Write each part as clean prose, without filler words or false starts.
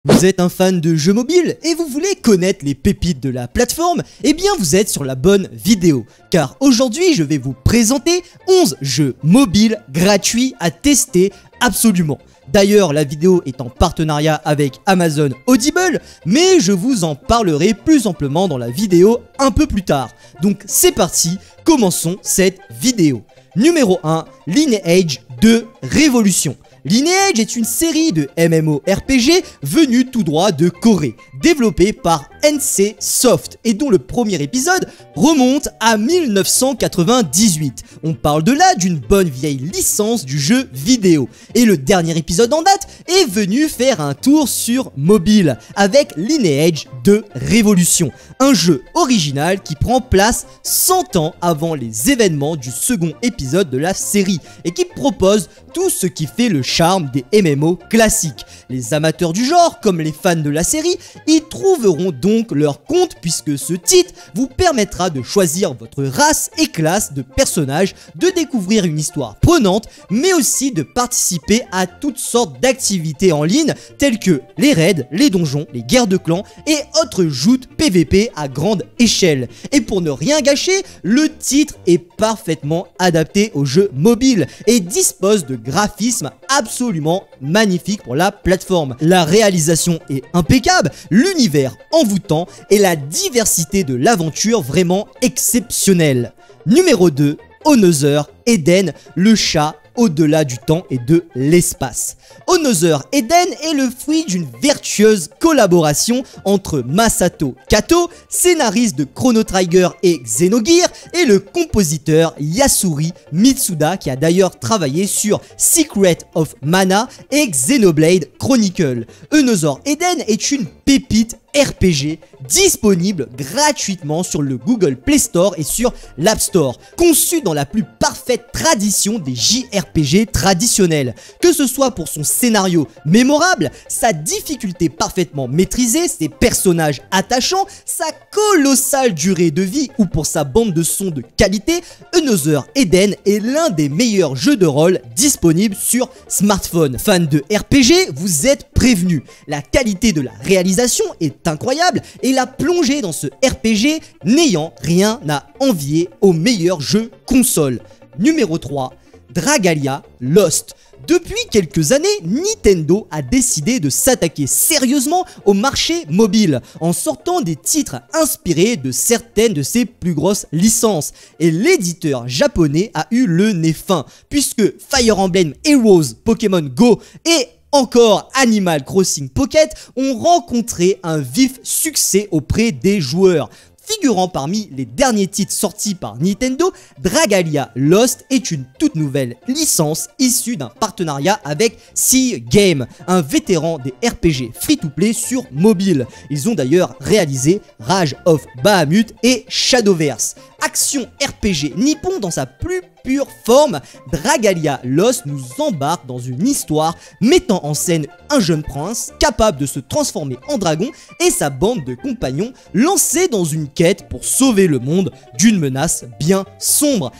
Vous êtes un fan de jeux mobiles et vous voulez connaître les pépites de la plateforme? Eh bien vous êtes sur la bonne vidéo, car aujourd'hui je vais vous présenter 11 jeux mobiles gratuits à tester absolument. D'ailleurs la vidéo est en partenariat avec Amazon Audible, mais je vous en parlerai plus amplement dans la vidéo un peu plus tard. Donc c'est parti, commençons cette vidéo. Numéro 1, Lineage 2 Révolution. Lineage est une série de MMORPG venue tout droit de Corée, développée par NC Soft et dont le premier épisode remonte à 1998. On parle de là d'une bonne vieille licence du jeu vidéo. Et le dernier épisode en date est venu faire un tour sur mobile avec Lineage 2 Révolution, un jeu original qui prend place 100 ans avant les événements du second épisode de la série et qui propose tout ce qui fait le charme des MMO classiques. Les amateurs du genre, comme les fans de la série, y trouveront donc leur compte puisque ce titre vous permettra de choisir votre race et classe de personnages, de découvrir une histoire prenante, mais aussi de participer à toutes sortes d'activités en ligne telles que les raids, les donjons, les guerres de clans et autres joutes PVP à grande échelle. Et pour ne rien gâcher, le titre est parfaitement adapté aux jeux mobiles et dispose de graphismes absolument magnifiques pour la plateforme. La réalisation est impeccable, l'univers envoûtant et la diversité de l'aventure vraiment exceptionnelle. Numéro 2, Another Eden, le chat au-delà du temps et de l'espace. Another Eden est le fruit d'une vertueuse collaboration entre Masato Kato, scénariste de Chrono Trigger et Xenogears, et le compositeur Yasuri Mitsuda qui a d'ailleurs travaillé sur Secret of Mana et Xenoblade Chronicle. Another Eden est une pépite RPG disponible gratuitement sur le Google Play Store et sur l'App Store, conçu dans la plus parfaite tradition des JRPG traditionnels, que ce soit pour son scénario mémorable, sa difficulté parfaitement maîtrisée, ses personnages attachants, sa colossale durée de vie ou pour sa bande de son de qualité. Another Eden est l'un des meilleurs jeux de rôle disponibles sur smartphone. Fans de RPG, vous êtes prévenus, la qualité de la réalisation est incroyable et la plongée dans ce RPG n'ayant rien à envier aux meilleurs jeux console. Numéro 3, Dragalia Lost. Depuis quelques années, Nintendo a décidé de s'attaquer sérieusement au marché mobile en sortant des titres inspirés de certaines de ses plus grosses licences. Et l'éditeur japonais a eu le nez fin puisque Fire Emblem Heroes, Pokémon Go et encore Animal Crossing Pocket ont rencontré un vif succès auprès des joueurs. Figurant parmi les derniers titres sortis par Nintendo, Dragalia Lost est une toute nouvelle licence issue d'un partenariat avec Sea Game, un vétéran des RPG free-to-play sur mobile. Ils ont d'ailleurs réalisé Rage of Bahamut et Shadowverse. Action RPG nippon dans sa plus pure forme, Dragalia Lost nous embarque dans une histoire mettant en scène un jeune prince capable de se transformer en dragon et sa bande de compagnons lancés dans une quête pour sauver le monde d'une menace bien sombre.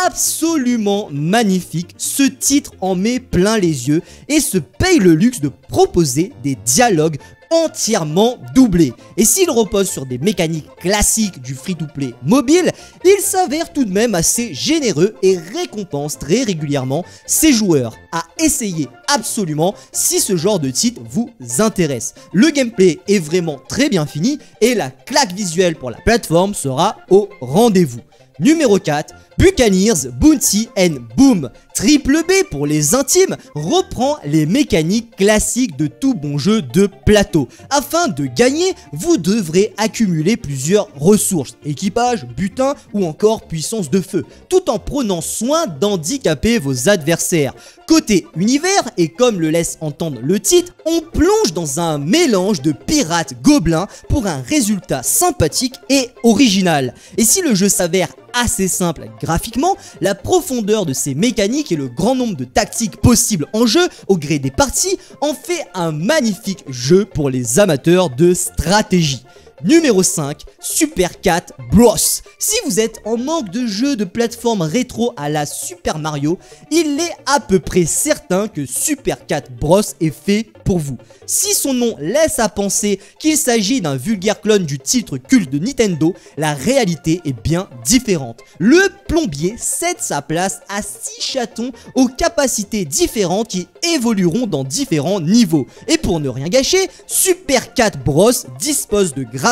Absolument magnifique, ce titre en met plein les yeux et se paye le luxe de proposer des dialogues entièrement doublé. Et s'il repose sur des mécaniques classiques du free-to-play mobile, il s'avère tout de même assez généreux et récompense très régulièrement ses joueurs à essayer absolument si ce genre de titre vous intéresse. Le gameplay est vraiment très bien fini et la claque visuelle pour la plateforme sera au rendez-vous. Numéro 4, Buccaneers Bounty and Boom. Triple B pour les intimes reprend les mécaniques classiques de tout bon jeu de plateau. Afin de gagner, vous devrez accumuler plusieurs ressources, équipage, butin ou encore puissance de feu, tout en prenant soin d'handicaper vos adversaires. Côté univers, et comme le laisse entendre le titre, on plonge dans un mélange de pirates gobelins pour un résultat sympathique et original. Et si le jeu s'avère assez simple graphiquement, la profondeur de ses mécaniques et le grand nombre de tactiques possibles en jeu au gré des parties en fait un magnifique jeu pour les amateurs de stratégie. Numéro 5, Super Cat Bros. Si vous êtes en manque de jeux de plateforme rétro à la Super Mario, il est à peu près certain que Super Cat Bros est fait pour vous. Si son nom laisse à penser qu'il s'agit d'un vulgaire clone du titre culte de Nintendo, la réalité est bien différente. Le plombier cède sa place à 6 chatons aux capacités différentes qui évolueront dans différents niveaux. Et pour ne rien gâcher, Super Cat Bros dispose de graphismes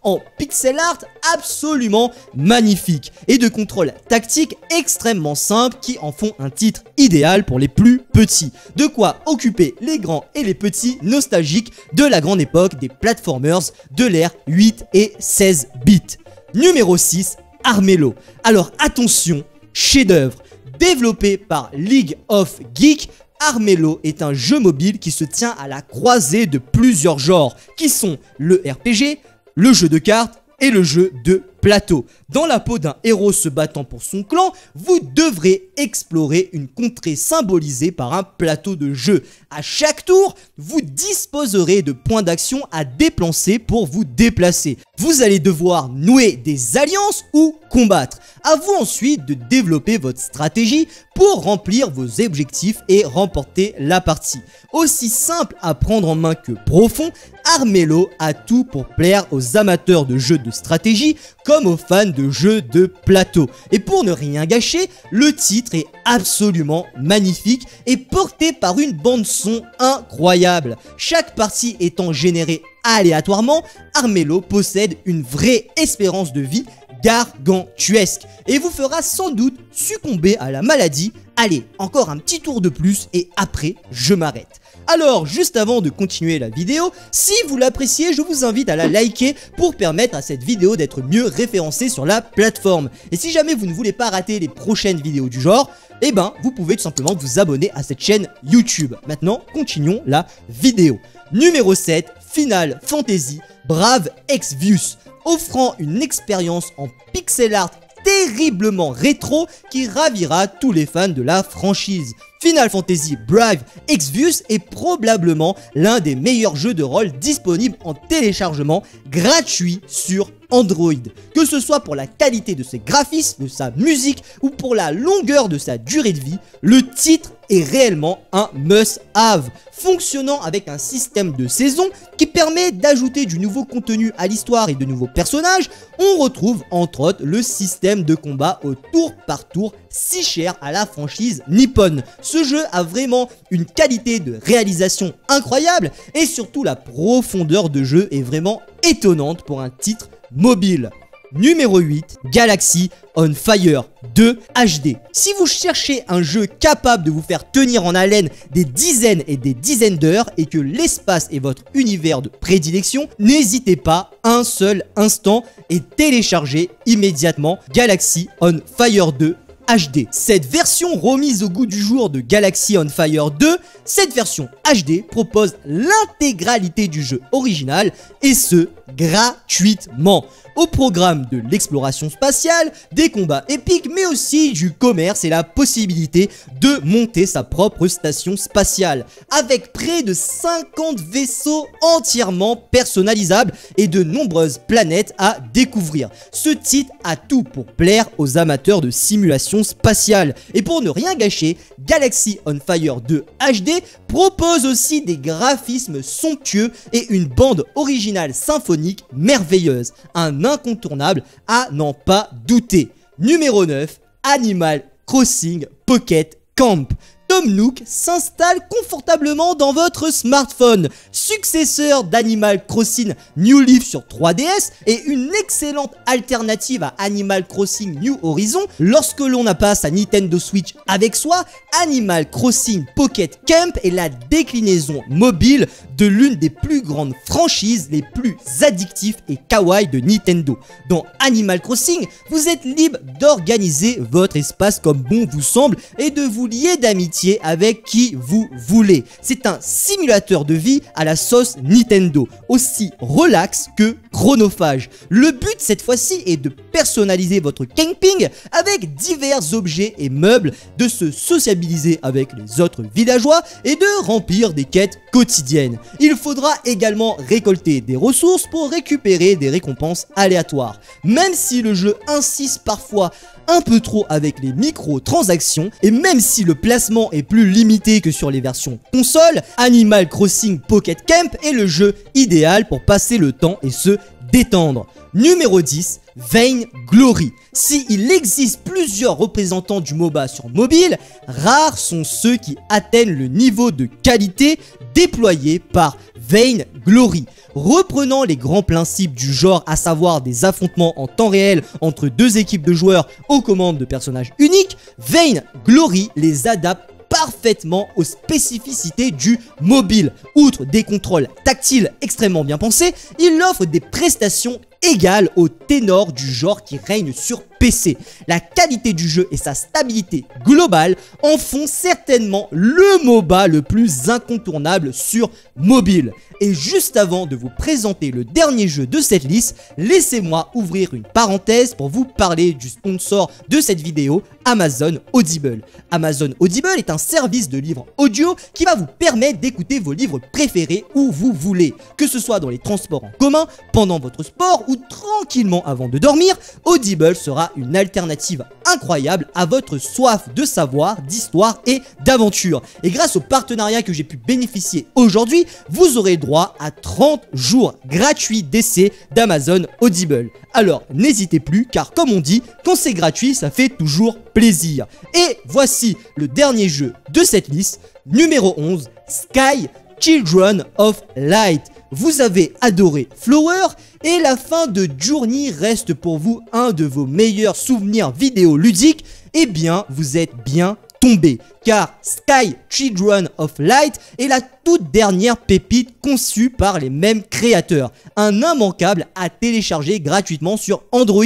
en pixel art absolument magnifiques et de contrôles tactiques extrêmement simples qui en font un titre idéal pour les plus petits. De quoi occuper les grands et les petits nostalgiques de la grande époque des platformers de l'ère 8 et 16 bits. Numéro 6, Armello. Alors attention, chef-d'œuvre. Développé par League of Geeks, Armello est un jeu mobile qui se tient à la croisée de plusieurs genres, qui sont le RPG, le jeu de cartes et le jeu de plateau. Dans la peau d'un héros se battant pour son clan, vous devrez explorer une contrée symbolisée par un plateau de jeu. À chaque tour, vous disposerez de points d'action à déplacer pour vous déplacer. Vous allez devoir nouer des alliances ou combattre. À vous ensuite de développer votre stratégie pour remplir vos objectifs et remporter la partie. Aussi simple à prendre en main que profond, Armello a tout pour plaire aux amateurs de jeux de stratégie comme aux fans de jeux de plateau. Et pour ne rien gâcher, le titre est absolument magnifique et porté par une bande son incroyable. Chaque partie étant générée aléatoirement, Armello possède une vraie espérance de vie gargantuesque et vous fera sans doute succomber à la maladie. Allez, encore un petit tour de plus et après je m'arrête. Alors, juste avant de continuer la vidéo, si vous l'appréciez, je vous invite à la liker pour permettre à cette vidéo d'être mieux référencée sur la plateforme. Et si jamais vous ne voulez pas rater les prochaines vidéos du genre, eh ben, vous pouvez tout simplement vous abonner à cette chaîne YouTube. Maintenant, continuons la vidéo. Numéro 7, Final Fantasy Brave Exvius, offrant une expérience en pixel art terriblement rétro qui ravira tous les fans de la franchise. Final Fantasy Brave Exvius est probablement l'un des meilleurs jeux de rôle disponibles en téléchargement gratuit sur Android. Que ce soit pour la qualité de ses graphismes, de sa musique ou pour la longueur de sa durée de vie, le titre est réellement un must-have, fonctionnant avec un système de saison qui permet d'ajouter du nouveau contenu à l'histoire et de nouveaux personnages. On retrouve entre autres le système de combat au tour par tour si cher à la franchise Nippon. Ce jeu a vraiment une qualité de réalisation incroyable et surtout la profondeur de jeu est vraiment étonnante pour un titre mobile. Numéro 8, Galaxy on Fire 2 HD. Si vous cherchez un jeu capable de vous faire tenir en haleine des dizaines et des dizaines d'heures et que l'espace est votre univers de prédilection, n'hésitez pas un seul instant et téléchargez immédiatement Galaxy on Fire 2 HD. Cette version remise au goût du jour de Galaxy on Fire 2, cette version HD propose l'intégralité du jeu original et ce gratuitement. Au programme de l'exploration spatiale, des combats épiques mais aussi du commerce et la possibilité de monter sa propre station spatiale avec près de 50 vaisseaux entièrement personnalisables et de nombreuses planètes à découvrir. Ce titre a tout pour plaire aux amateurs de simulation spatiale. Et pour ne rien gâcher, Galaxy on Fire 2 HD propose aussi des graphismes somptueux et une bande originale symphonique merveilleuse. Un incontournable à n'en pas douter. Numéro 9, Animal Crossing Pocket Camp. Tom Nook s'installe confortablement dans votre smartphone. Successeur d'Animal Crossing New Leaf sur 3DS et une excellente alternative à Animal Crossing New Horizon, lorsque l'on n'a pas sa Nintendo Switch avec soi, Animal Crossing Pocket Camp est la déclinaison mobile de l'une des plus grandes franchises, les plus addictives et kawaii de Nintendo. Dans Animal Crossing, vous êtes libre d'organiser votre espace comme bon vous semble et de vous lier d'amitié amitié avec qui vous voulez. C'est un simulateur de vie à la sauce Nintendo, aussi relax que chronophage. Le but cette fois-ci est de personnaliser votre camping avec divers objets et meubles, de se sociabiliser avec les autres villageois et de remplir des quêtes quotidiennes. Il faudra également récolter des ressources pour récupérer des récompenses aléatoires. Même si le jeu insiste parfois un peu trop avec les microtransactions, et même si le placement est plus limité que sur les versions console, Animal Crossing Pocket Camp est le jeu idéal pour passer le temps et se détendre. Numéro 10, Vainglory. S'il existe plusieurs représentants du MOBA sur mobile, rares sont ceux qui atteignent le niveau de qualité déployé par Vainglory. Reprenant les grands principes du genre, à savoir des affrontements en temps réel entre deux équipes de joueurs aux commandes de personnages uniques, Vainglory les adapte parfaitement aux spécificités du mobile. Outre des contrôles tactiles extrêmement bien pensés, il offre des prestations égales au ténor du genre qui règne sur PC. La qualité du jeu et sa stabilité globale en font certainement le MOBA le plus incontournable sur mobile. Et juste avant de vous présenter le dernier jeu de cette liste, laissez-moi ouvrir une parenthèse pour vous parler du sponsor de cette vidéo, Amazon Audible. Amazon Audible est un service de livres audio qui va vous permettre d'écouter vos livres préférés où vous voulez. Que ce soit dans les transports en commun, pendant votre sport ou tranquillement avant de dormir, Audible sera une alternative incroyable à votre soif de savoir, d'histoire et d'aventure. Et grâce au partenariat que j'ai pu bénéficier aujourd'hui, vous aurez droit à 30 jours gratuits d'essai d'Amazon Audible. Alors n'hésitez plus, car comme on dit, quand c'est gratuit, ça fait toujours plaisir. Et voici le dernier jeu de cette liste, numéro 11, Sky Children of Light. Vous avez adoré Flower et la fin de Journey reste pour vous un de vos meilleurs souvenirs vidéoludiques. Eh bien, vous êtes bien tombé, car Sky Children of Light est la toute dernière pépite conçue par les mêmes créateurs. Un immanquable à télécharger gratuitement sur Android.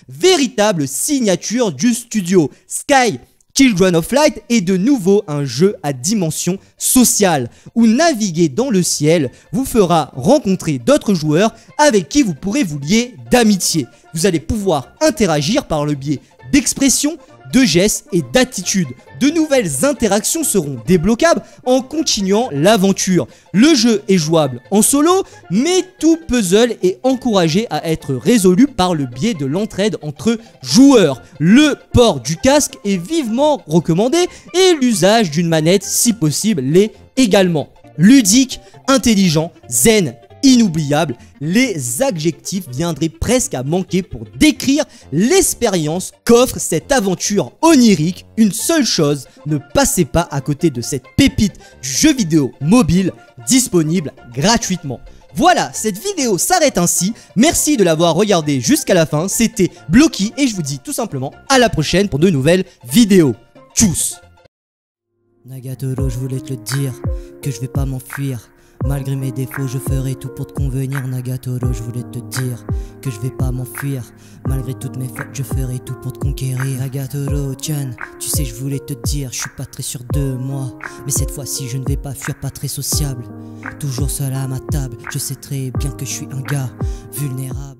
Véritable signature du studio. Sky Children of Light est de nouveau un jeu à dimension sociale, où naviguer dans le ciel vous fera rencontrer d'autres joueurs avec qui vous pourrez vous lier d'amitié. Vous allez pouvoir interagir par le biais d'expressions, de gestes et d'attitudes. De nouvelles interactions seront débloquables en continuant l'aventure. Le jeu est jouable en solo, mais tout puzzle est encouragé à être résolu par le biais de l'entraide entre joueurs. Le port du casque est vivement recommandé et l'usage d'une manette si possible l'est également. Ludique, intelligent, zen, inoubliable, les adjectifs viendraient presque à manquer pour décrire l'expérience qu'offre cette aventure onirique. Une seule chose, ne passez pas à côté de cette pépite du jeu vidéo mobile disponible gratuitement. Voilà, cette vidéo s'arrête ainsi. Merci de l'avoir regardé jusqu'à la fin. C'était Blocky et je vous dis tout simplement à la prochaine pour de nouvelles vidéos. Tchuss. Nagatoro, je voulais te le dire que je vais pas m'enfuir. Malgré mes défauts, je ferai tout pour te convenir. Nagatoro, je voulais te dire que je vais pas m'enfuir. Malgré toutes mes fautes, je ferai tout pour te conquérir. Nagatoro, Chan, tu sais, je voulais te dire, je suis pas très sûr de moi. Mais cette fois-ci, je ne vais pas fuir, pas très sociable. Toujours seul à ma table, je sais très bien que je suis un gars vulnérable.